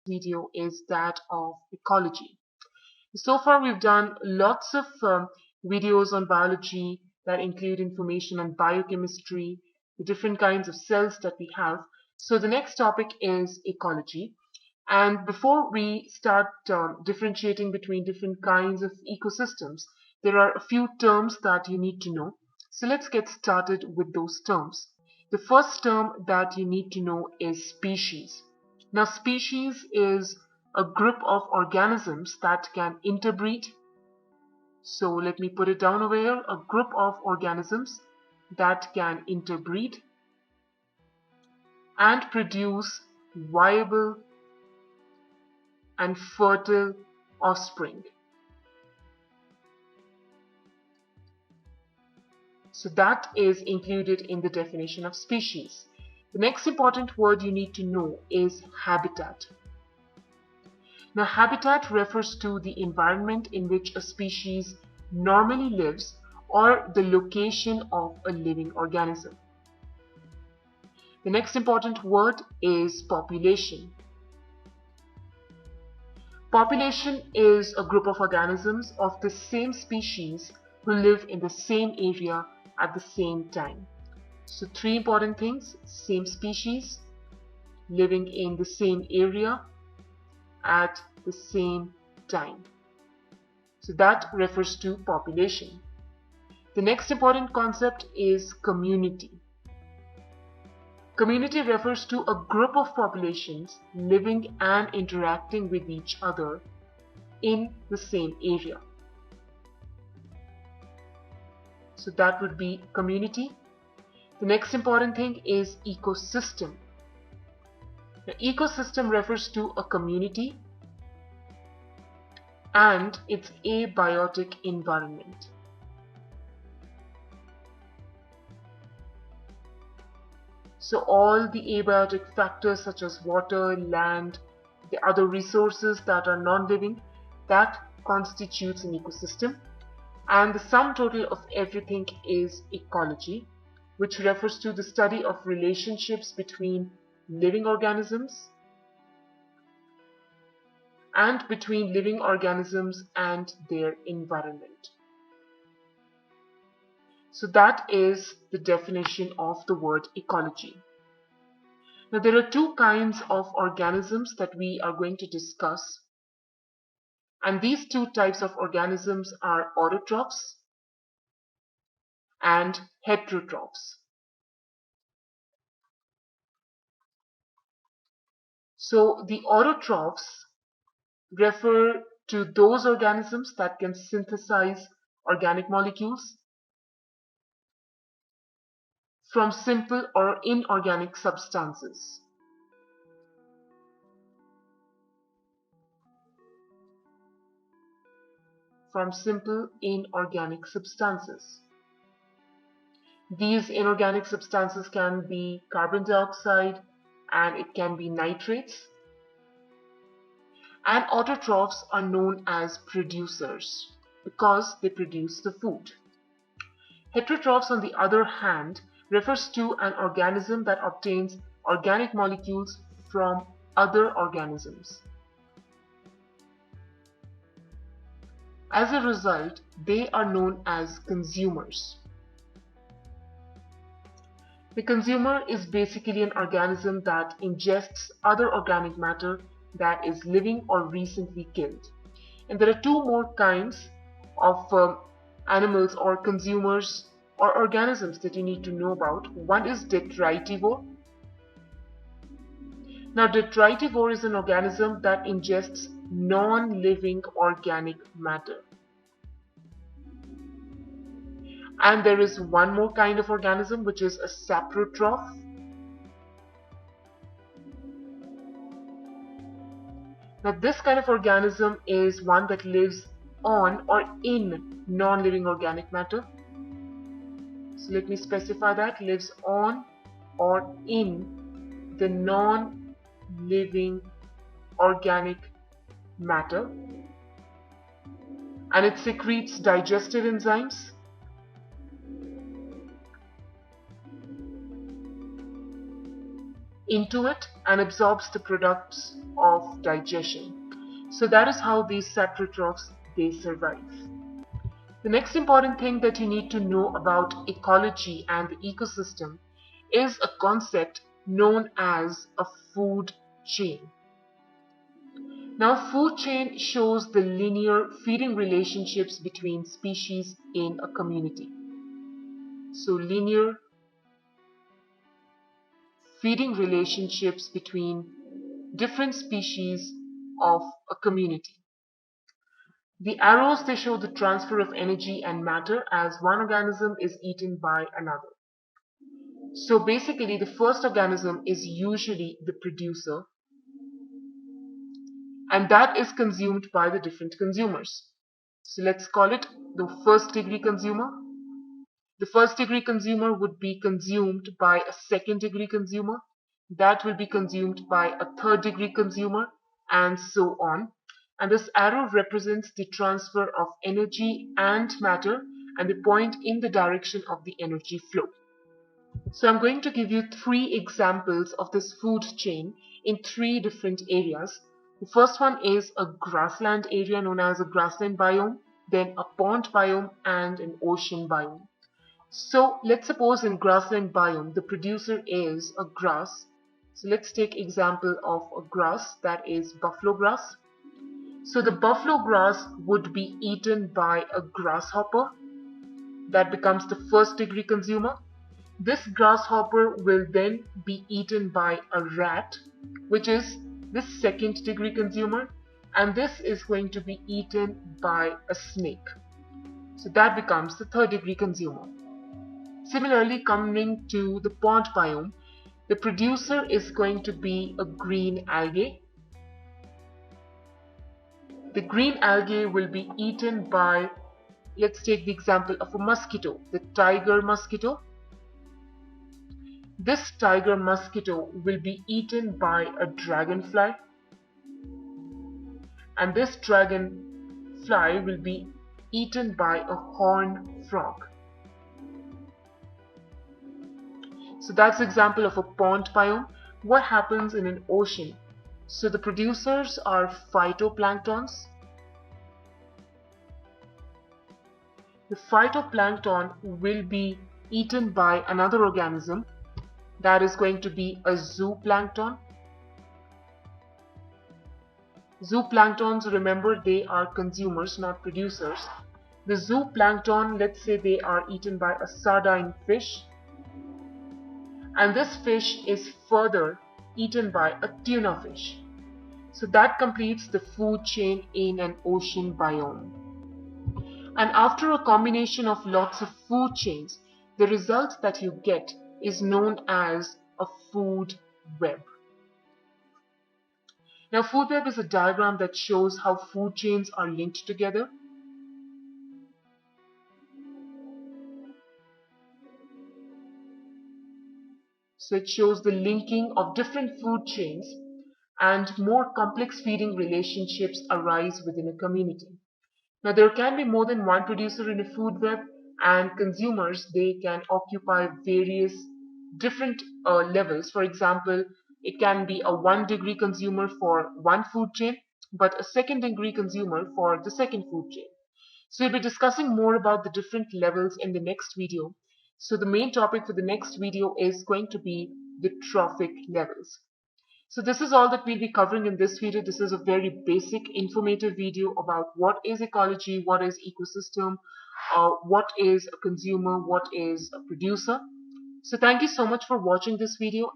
video is that of ecology. So far we've done lots of videos on biology that include information on biochemistry, the different kinds of cells that we have. So the next topic is ecology. And before we start differentiating between different kinds of ecosystems, there are a few terms that you need to know. So let's get started with those terms. The first term that you need to know is species. Now, species is a group of organisms that can interbreed. So let me put it down over here, a group of organisms that can interbreed and produce viable and fertile offspring. So that is included in the definition of species. The next important word you need to know is habitat. Now, habitat refers to the environment in which a species normally lives or the location of a living organism. The next important word is population. Population is a group of organisms of the same species who live in the same area at the same time. So three important things: same species, living in the same area at the same time. So that refers to population. The next important concept is community. Community refers to a group of populations living and interacting with each other in the same area. So that would be community. The next important thing is ecosystem. The ecosystem refers to a community and its abiotic environment. So all the abiotic factors such as water, land, the other resources that are non-living, that constitutes an ecosystem. And the sum total of everything is ecology, which refers to the study of relationships between living organisms and between living organisms and their environment. So that is the definition of the word ecology. Now there are two kinds of organisms that we are going to discuss. And these two types of organisms are autotrophs and heterotrophs. So the autotrophs refer to those organisms that can synthesize organic molecules from simple or inorganic substances. From simple inorganic substances. These inorganic substances can be carbon dioxide and it can be nitrates. And autotrophs are known as producers because they produce the food. Heterotrophs, on the other hand, refers to an organism that obtains organic molecules from other organisms. As a result, they are known as consumers. The consumer is basically an organism that ingests other organic matter that is living or recently killed. And there are two more kinds of animals or consumers or organisms that you need to know about. One is detritivore. Now, detritivore is an organism that ingests non-living organic matter. And there is one more kind of organism which is a saprotroph. Now this kind of organism is one that lives on or in non-living organic matter. So let me specify that: lives on or in the non-living organic matter, and it secretes digestive enzymes into it and absorbs the products of digestion. So that is how these saprotrophs, they survive. The next important thing that you need to know about ecology and the ecosystem is a concept known as a food chain. Now, food chain shows the linear feeding relationships between species in a community. So, linear feeding relationships between different species of a community. The arrows, they show the transfer of energy and matter as one organism is eaten by another. So basically, the first organism is usually the producer, and that is consumed by the different consumers. So let's call it the first degree consumer. The first degree consumer would be consumed by a second degree consumer. That will be consumed by a third degree consumer, and so on. And this arrow represents the transfer of energy and matter and the point in the direction of the energy flow. So I'm going to give you 3 examples of this food chain in 3 different areas. The first one is a grassland area known as a grassland biome, then a pond biome and an ocean biome. So let's suppose in grassland biome the producer is a grass. So let's take example of a grass, that is buffalo grass. So the buffalo grass would be eaten by a grasshopper. That becomes the first degree consumer. This grasshopper will then be eaten by a rat, which is the second degree consumer, and this is going to be eaten by a snake. So that becomes the third degree consumer. Similarly, coming to the pond biome, the producer is going to be a green algae. The green algae will be eaten by, let's take the example of a mosquito, the tiger mosquito. This tiger mosquito will be eaten by a dragonfly, and this dragonfly will be eaten by a horned frog. So that's an example of a pond biome. What happens in an ocean? So the producers are phytoplanktons. The phytoplankton will be eaten by another organism. That is going to be a zooplankton. Zooplanktons, remember, they are consumers, not producers. The zooplankton, let's say they are eaten by a sardine fish, and this fish is further eaten by a tuna fish. So that completes the food chain in an ocean biome. And after a combination of lots of food chains, the result that you get is known as a food web. Now, food web is a diagram that shows how food chains are linked together. So it shows the linking of different food chains, and more complex feeding relationships arise within a community. Now, there can be more than one producer in a food web, and consumers, they can occupy various different levels. For example, it can be a 1 degree consumer for one food chain, but a 2nd degree consumer for the 2nd food chain. So we'll be discussing more about the different levels in the next video. So the main topic for the next video is going to be the trophic levels. So this is all that we'll be covering in this video. This is a very basic, informative video about what is ecology, what is ecosystem, what is a consumer, what is a producer. So thank you so much for watching this video.